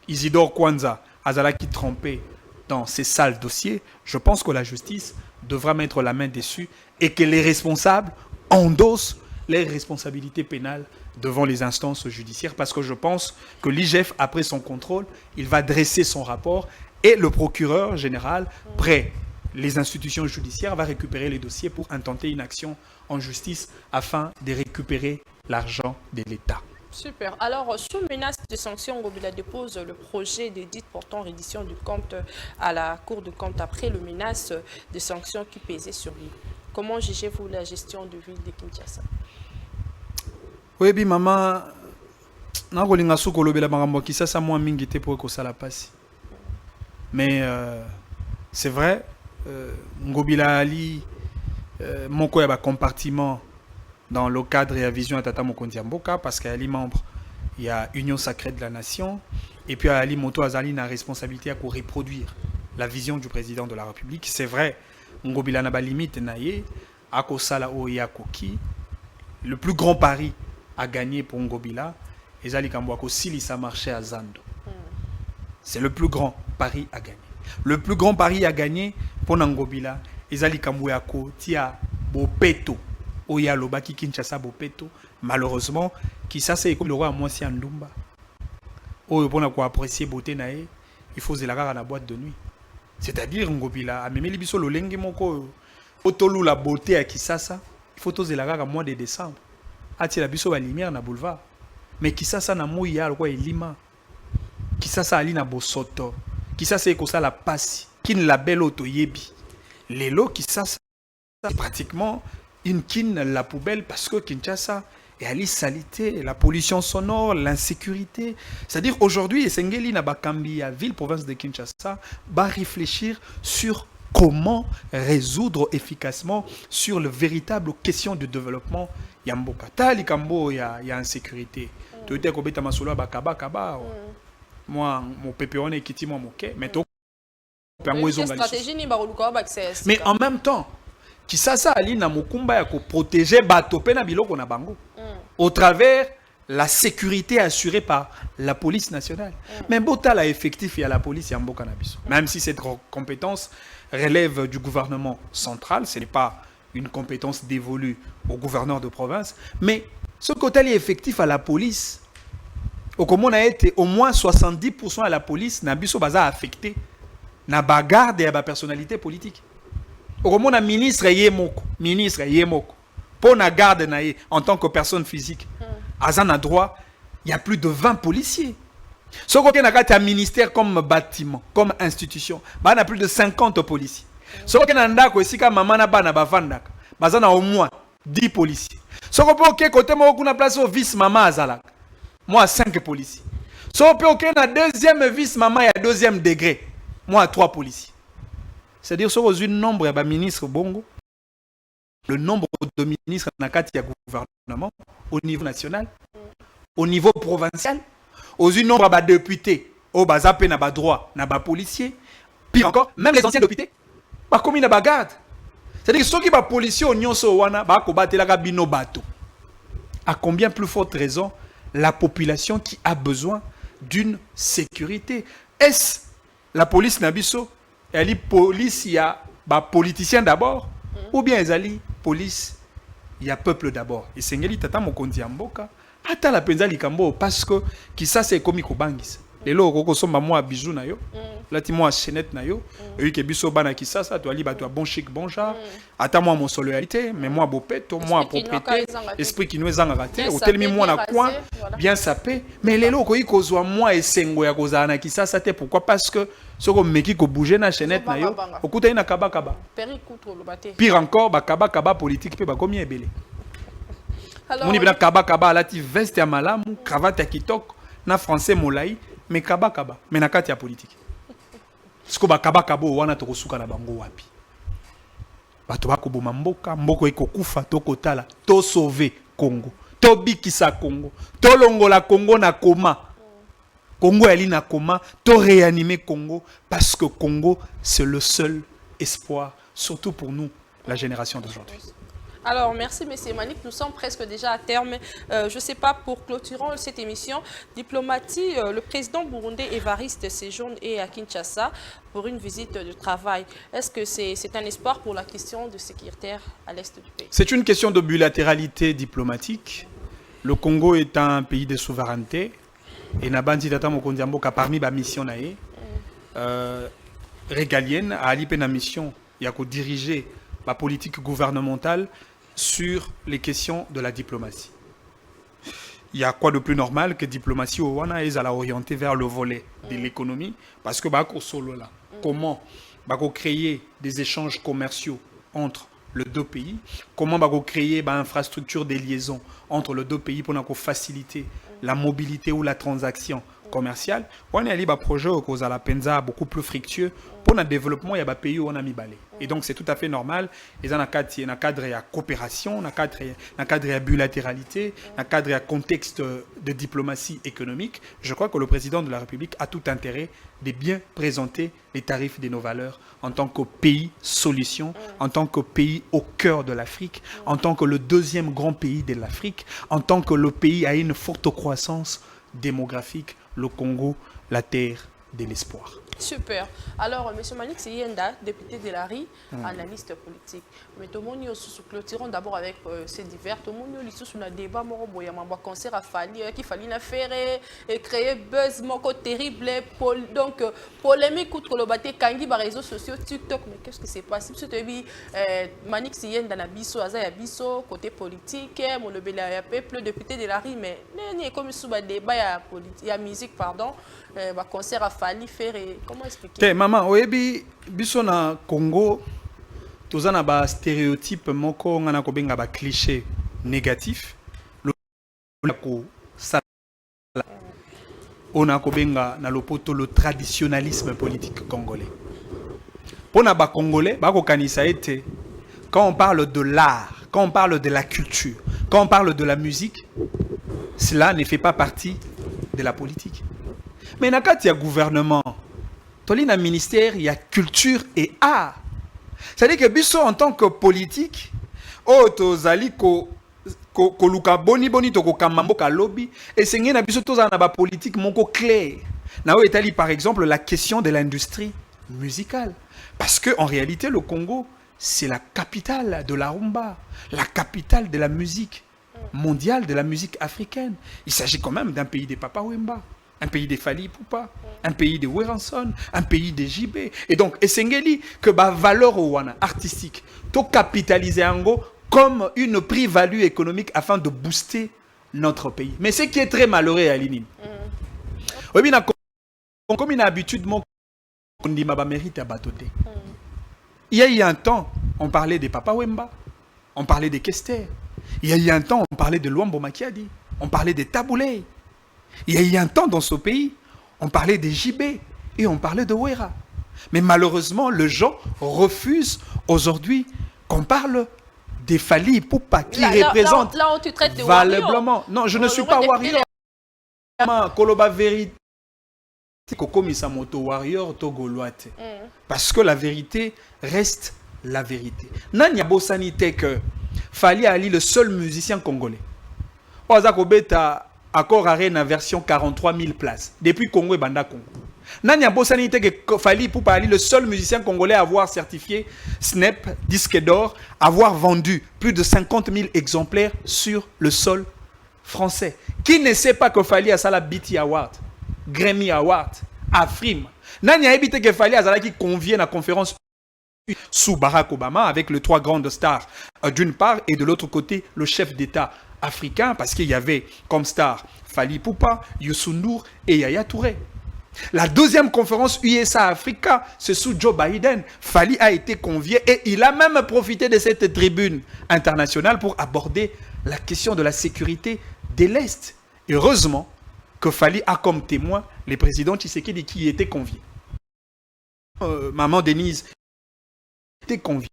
Isidore Kwanza, Azalaki trompé dans ces sales dossiers, je pense que la justice devra mettre la main dessus et que les responsables endossent les responsabilités pénales devant les instances judiciaires, parce que je pense que l'IGF, après son contrôle, il va dresser son rapport et le procureur général, près les institutions judiciaires, va récupérer les dossiers pour intenter une action en justice afin de récupérer l'argent de l'État. Super. Alors, sous menace de sanctions, Ngobila dépose le projet d'édit portant reddition du compte à la Cour de compte après le menace de sanctions qui pesait sur lui. Comment jugez-vous la gestion de ville de Kinshasa? Oui, bien, maman, nakolinga suko lobela makambo Kinshasa moi mingi te pour ekosala pasi. Mais c'est vrai, Ngobila Ali moko ya ba compartiment dans le cadre et la vision à Tata Mokondi Mboka, parce qu'elle est membre, il y a Union Sacrée de la Nation, et puis Ali Moto Azali a la responsabilité à reproduire la vision du président de la République. C'est vrai, Ngobila n'a pas limite naye, à Kosala Oya Koki, le plus grand pari à gagner pour Ngobila, et Zali Kambouako Silisa marché à Zando. C'est le plus grand pari à gagner. Le plus grand pari à gagner pour Ngobila, et Zali Kambouako Tia Bopeto. Oya Lobaki Kinshasa Bopeto, malheureusement, qui ça c'est comme le roi à Mwasi Andumba. Oyo pour apprécier beauté nae, il faut zélaga à la boîte de nuit. C'est-à-dire Ngobila, a même libiso lo lengi moko, otolu la beauté à Kisasa, il faut to zélaga à mois de décembre. Ati la biso la lumière na boulevard. Mais Kisasa na mouya le roi Elima. Kisasa ali na bosoto. Kisasa eko ça la passe, kin la belle auto yebi. Lelo Kisasa pratiquement une kin la poubelle parce que Kinshasa est à l'issalité, la pollution sonore, l'insécurité. C'est-à-dire aujourd'hui, Esengeli Nabakambi, à ville, province de Kinshasa, va réfléchir sur comment résoudre efficacement sur le véritable question de développement Yamboka. Tali Kambo, il y a insécurité. Tu étais comme Beta Masolo, Bakaba, Kaba. Moi, mon pépéon est quitté, moi, mon quai. Mais toi, mais en même temps, Kisasa ali na mokumba ya ko protéger bato pe na biloko na bango au travers la sécurité assurée par la police nationale. Mais bota la effectif ya la police ya mboka na biso. Même si cette compétence relève du gouvernement central, ce n'est pas une compétence dévolue au gouverneur de province, mais ce côté est effectif à la police. Au Comon a été au moins 70% à la police na biso baza affecté na bagarre de la personnalité politique. Au moment où ministre Yemoko, pour la garde en tant que personne physique, Azan a droit, il y a plus de 20 policiers. Ce qu'on a un ministère comme bâtiment, comme institution, il y a plus de 50 policiers. Ce qu'on a au moins 10 policiers. Ce qu'on a côté moi place au vice maman Azalak, moi 5 policiers. Ce qu'on a deuxième vice maman, il y a deuxième degré, moi 3 policiers. C'est-à-dire sur le nombre de ministres Bongo, le nombre de ministres dans le gouvernement au niveau national, au niveau provincial, aux nombre de députés, au bazapé na ba droit, na ba policiers, pire encore, même les anciens députés, ba commis na ba garde. C'est-à-dire ceux qui ba policiers au nyonso wana ba ko batela ka bino bato. À combien plus forte raison la population qui a besoin d'une sécurité? Est-ce la police nabiso? Elle dit police, il y a politicien d'abord, ou bien elle police, il y a peuple d'abord. Et c'est ngeli tata mokondi amboka, ata la penza likambo parce que qui ça c'est comme ikobangisa. Lelo koko somba moi bijou na yo, lati moi chaînette na yo, et que biso bana qui ça tu ali bato bon chic bon genre, ata moi mon solidarité, mais moi bopeto, moi propriété, esprit qui nous est raté, hôtel mi moi na coin, bien sapé, mais lelo ko ikozwa moi esengo ya kozana qui ça te pourquoi parce que ce qu'on meki ko bouger na chaînette na yo, okuta ina kaba kaba. Pire encore ba kaba kaba politique pe ba komi ebele. Moni bina kaba kaba lati veste ya malamu, cravate ya kitoko na français molai. Mais kaba kaba, mais na kati ya politique. Siko ba kaba kabo wana to kosuka na bango wapi. Bato bako boma mboka, mboko eko kufa to kotala, to sauver Congo, to bikisa Congo, to longola Congo na koma. Congo ali na koma, to réanimer Congo parce que Congo c'est le seul espoir surtout pour nous, la génération d'aujourd'hui. Alors, merci, M. Manik. Nous sommes presque déjà à terme. Je ne sais pas, pour clôturant cette émission, Diplomatie, le président burundais Évariste séjourne à Kinshasa pour une visite de travail. Est-ce que c'est un espoir pour la question de sécurité à l'est du pays? C'est une question de bilatéralité diplomatique. Le Congo est un pays de souveraineté. Et Nabandi Tata Mokondiamboka, parmi les missions régalienne, a allié une mission, il y a diriger la politique gouvernementale sur les questions de la diplomatie. Il y a quoi de plus normal que diplomatie au Wana est à la orienter vers le volet de l'économie, parce que solo là, comment créer des échanges commerciaux entre les deux pays, comment créer une infrastructure de liaison entre les deux pays pour faciliter la mobilité ou la transaction commerciale. On a un projet qui est beaucoup plus fructueux pour le développement de pays où on a mis balai. Et donc c'est tout à fait normal. Et dans un cadre de coopération, dans un cadre de bilatéralité, dans un cadre de contexte de diplomatie économique, je crois que le président de la République a tout intérêt de bien présenter les tarifs de nos valeurs en tant que pays solution, en tant que pays au cœur de l'Afrique, en tant que le deuxième grand pays de l'Afrique, en tant que le pays à une forte croissance démographique, le Congo, la terre de l'espoir. Super. Alors, M. Manik Siyenda, député de la RI, analyste politique. Mais tout le monde nous clôturons d'abord avec ces divers. Tout le monde nous sur un débat, il y a un concert à Fali, qu'il fallait faire et créer buzz terrible. Donc, polémique contre le bâté Kangi par réseaux sociaux, TikTok. Mais qu'est-ce qui s'est passé? Si tu as vu Manik Siyenda dans Bisso, Azayabisso, côté politique, il y a peuple député de la RI, mais il y a comme sous un débat, il y a musique, pardon. Concert à Fali faire et comment expliquer? Maman, oyebi biso na Congo toza na ba stéréotype moko ngana ko benga ba cliché négatif le ko sala ona ko benga na lopoto le traditionnalisme politique congolais. Pona ba congolais ba ko kanisa ete quand on parle de l'art, quand on parle de la culture, quand on parle de la musique, cela ne fait pas partie de la politique. Mais dans le gouvernement, il y a un ministère, il y a culture et art. C'est-à-dire que Bisso, en tant que politique, tozali ko luka boni to ko kamambo ka lobby et c'est ngena biso toza na ba politique moko clair. Na o etali par exemple la question de l'industrie musicale parce que en réalité le Congo, c'est la capitale de la rumba, la capitale de la musique mondiale, de la musique africaine. Il s'agit quand même d'un pays des Papa Wemba. Un pays de Fali Poupa, un pays de Weranson, un pays de JB. Et donc, Essengeli, que la valeur artistique, to capitaliser Ango comme une plus-value économique afin de booster notre pays. Mais ce qui est très malheureux à l'INIM. Comme il a l'habitude, on dit que mérite à batoter. Il y a eu un temps, on parlait des Papa Wemba, on parlait des Kester. Il y a eu un temps, on parlait de Luambo Makiadi, on parlait des Taboulé. Il y a eu un temps dans ce pays, on parlait des JB et on parlait de Wera. Mais malheureusement, les gens refusent aujourd'hui qu'on parle des Fali Poupa qui représentent là où tu traites de valablement. Non, je ne suis pas warrior. Koloba vérité. Kokomisa moto warrior togoloate. Parce que la vérité reste la vérité. Nanya Bossanité que Fali Ali le seul musicien congolais. Ozako beta accord arena version 43 000 places depuis Congo et Banda Congo. Nanya Bossanité que Fali Poupa Ali le seul musicien congolais à avoir certifié SNEP disque d'or, avoir vendu plus de 50 000 exemplaires sur le sol français. Qui ne sait pas que Fali a ça la BT Award, Grammy Award, Afrim. Nanya évité que Fali a ça qui convient à la conférence sous Barack Obama avec les trois grandes stars d'une part et de l'autre côté le chef d'État africain parce qu'il y avait comme star Fali Poupa, Youssou N'Dour et Yaya Touré. La deuxième conférence USA-Africa, c'est sous Joe Biden. Fali a été convié et il a même profité de cette tribune internationale pour aborder la question de la sécurité de l'Est. Heureusement que Fali a comme témoin les présidents Tshisekedi qui étaient conviés. Maman Denise était conviée.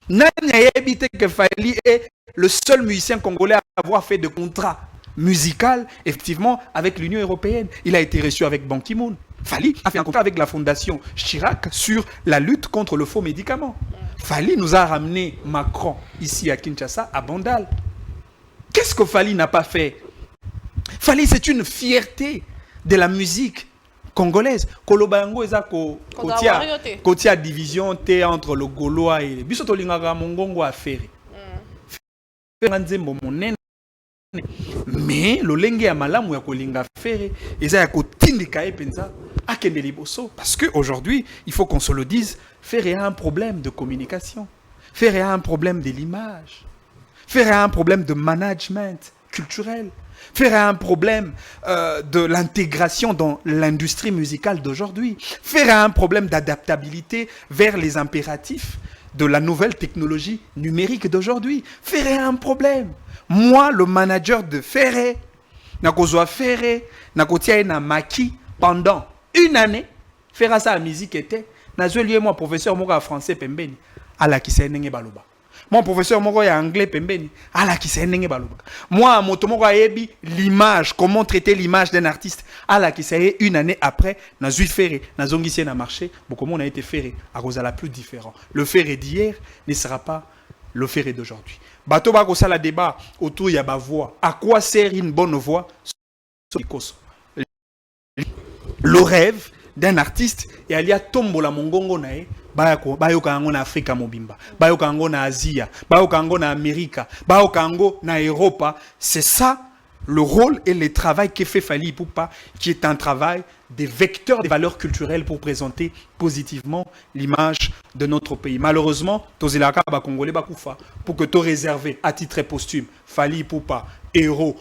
Nanya évité que Fali est le seul musicien congolais à avoir fait de contrat musical, effectivement, avec l'Union européenne. Il a été reçu avec Ban Ki-moon. Fali a fait un contrat avec la fondation Chirac sur la lutte contre le faux médicament. Fali nous a ramené Macron ici à Kinshasa, à Bandal. Qu'est-ce que Fali n'a pas fait? Fali, c'est une fierté de la musique congolaise. Kolobango eza kotia division T entre le Gaulois et biso tolingaka mongongo affaire. Mais le lenge ya malamu ya kolinga affaire eza ya kotindika epenza akende liboso parce que aujourd'hui, il faut qu'on se le dise, Ferré a un problème de communication. Ferré a un problème de l'image. Ferré a un problème de management culturel. Ferré a un problème de l'intégration dans l'industrie musicale d'aujourd'hui. Ferré a un problème d'adaptabilité vers les impératifs de la nouvelle technologie numérique d'aujourd'hui. Ferré a un problème. Moi, le manager de Ferré, nakozwa Ferré, nakotia na maki pendant une année, Ferré sa musique était, nazwe moi professeur moko français pembeni, ala kisa nenge baloba. Mon professeur moko ya anglais pembeni, ala kisa nenge baloba. Moi moto moko ayebi l'image, comment traiter l'image d'un artiste, ala kisa une année après, nazwi Ferré, nazongisi na marché, beaucoup on a été Ferré, à cause de la plus différent. Le Ferré d'hier ne sera pas le Ferré d'aujourd'hui. Bato ba ko sala débat autour ya ba voix. À quoi sert une bonne voix? Le rêve d'un artiste et alia tombola mongongo nae bayoka yango na Afrika mobimba, bayoka yango na Asia, bayoka yango na Amerika, bayoka yango na Europa. C'est ça le rôle et le travail que fait Fally Ipupa, qui est un travail des vecteurs des valeurs culturelles pour présenter positivement l'image de notre pays. Malheureusement, tozilaka ba congolais bakufa pour que to réservé à titre posthume Fally Ipupa héros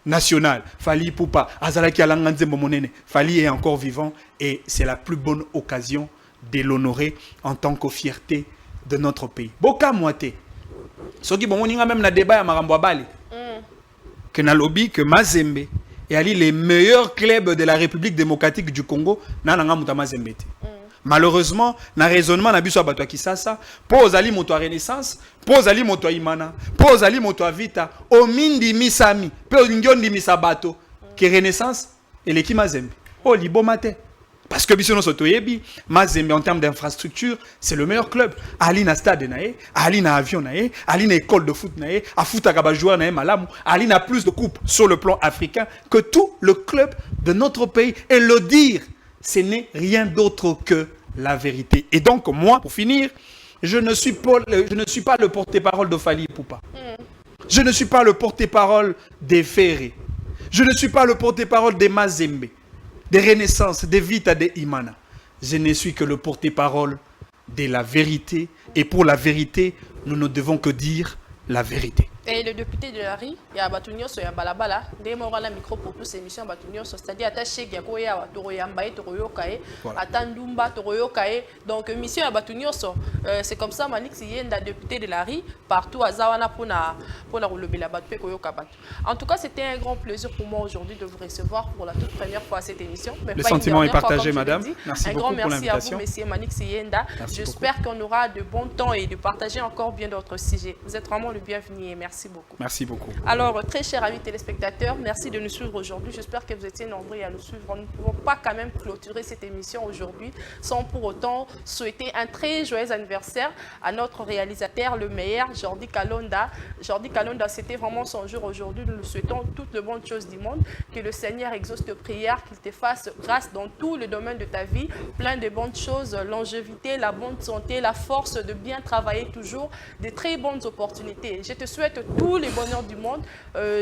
national, Fally Ipupa azalaki alanga nzembo monene. Fally est encore vivant et c'est la plus bonne occasion de l'honorer en tant que fierté de notre pays. Boka moite. Soki bomoninga même na débat ya makambo bali. Que na lobby que Mazembe et ali les meilleurs clubs de la République démocratique du Congo nananga muta Mazembe. Malheureusement, na raisonnement na biso abato kisasa, pose ali moto Renaissance, pose ali moto Imana, pose ali moto Vita, o mindi misami, pe ngiondi misabato, que Renaissance et l'équipe Mazembe. Oh libo mate. Parce que biso no sotoyebi, Mazembe en termes d'infrastructure, c'est le meilleur club. Ali na stade nae, ali na avion nae, ali na école de foot nae, a foot akaba joueur nae malamu, ali na plus de coupes sur le plan africain que tout le club de notre pays. Et le dire, ce n'est rien d'autre que la vérité. Et donc, moi, pour finir, je ne suis pas le porte-parole de Fally Ipupa. Je ne suis pas le porte-parole des Ferré. Je ne suis pas le porte-parole des Mazembe, des Renaissance, des Vita, des Imana. Je ne suis que le porte-parole de la vérité. Et pour la vérité, nous ne devons que dire la vérité. Et le député de la RI, il y a Batunio sur Balabala, des morts à la micro pour tous ces émissions Batunio, c'est-à-dire attaché Gakoya, Toroyambaye, Toroyokae, Atandumba, Toroyokae. Donc, mission à Batunio, c'est comme ça, Manik Siyenda, député de la RI, partout à Zawana pour la Roulobila Batpe Koyokabat. En tout cas, c'était un grand plaisir pour moi aujourd'hui de vous recevoir pour la toute première fois à cette émission. Mais le sentiment est partagé, madame. Merci beaucoup pour l'invitation. Un grand merci à vous, monsieur Manik Siyenda. J'espère qu'on aura de bons temps et de partager encore bien d'autres sujets. Vous êtes vraiment le bienvenu et merci beaucoup. Merci beaucoup. Alors, très chers amis téléspectateurs, merci de nous suivre aujourd'hui. J'espère que vous étiez nombreux à nous suivre. Nous ne pouvons pas quand même clôturer cette émission aujourd'hui sans pour autant souhaiter un très joyeux anniversaire à notre réalisateur, le meilleur, Jordi Kalonda. Jordi Kalonda, c'était vraiment son jour aujourd'hui. Nous lui souhaitons toutes les bonnes choses du monde. Que le Seigneur exauce tes prières, qu'il te fasse grâce dans tout le domaine de ta vie. Plein de bonnes choses, longévité, la bonne santé, la force de bien travailler toujours, de très bonnes opportunités. Je te souhaite tous les bonheurs du monde.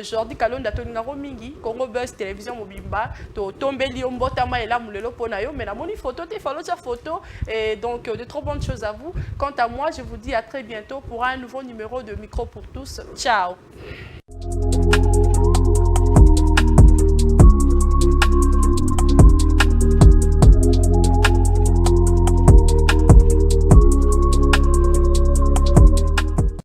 Jordi Kalonda Toningaro Mingi, Congo Buzz Télévision Mobimba, to Tombeli Ombotama et là Moulelo Ponayo, mais la moni photo, te follow sa photo, et donc de trop bonnes choses à vous. Quant à moi, je vous dis à très bientôt pour un nouveau numéro de Micro pour tous. Ciao.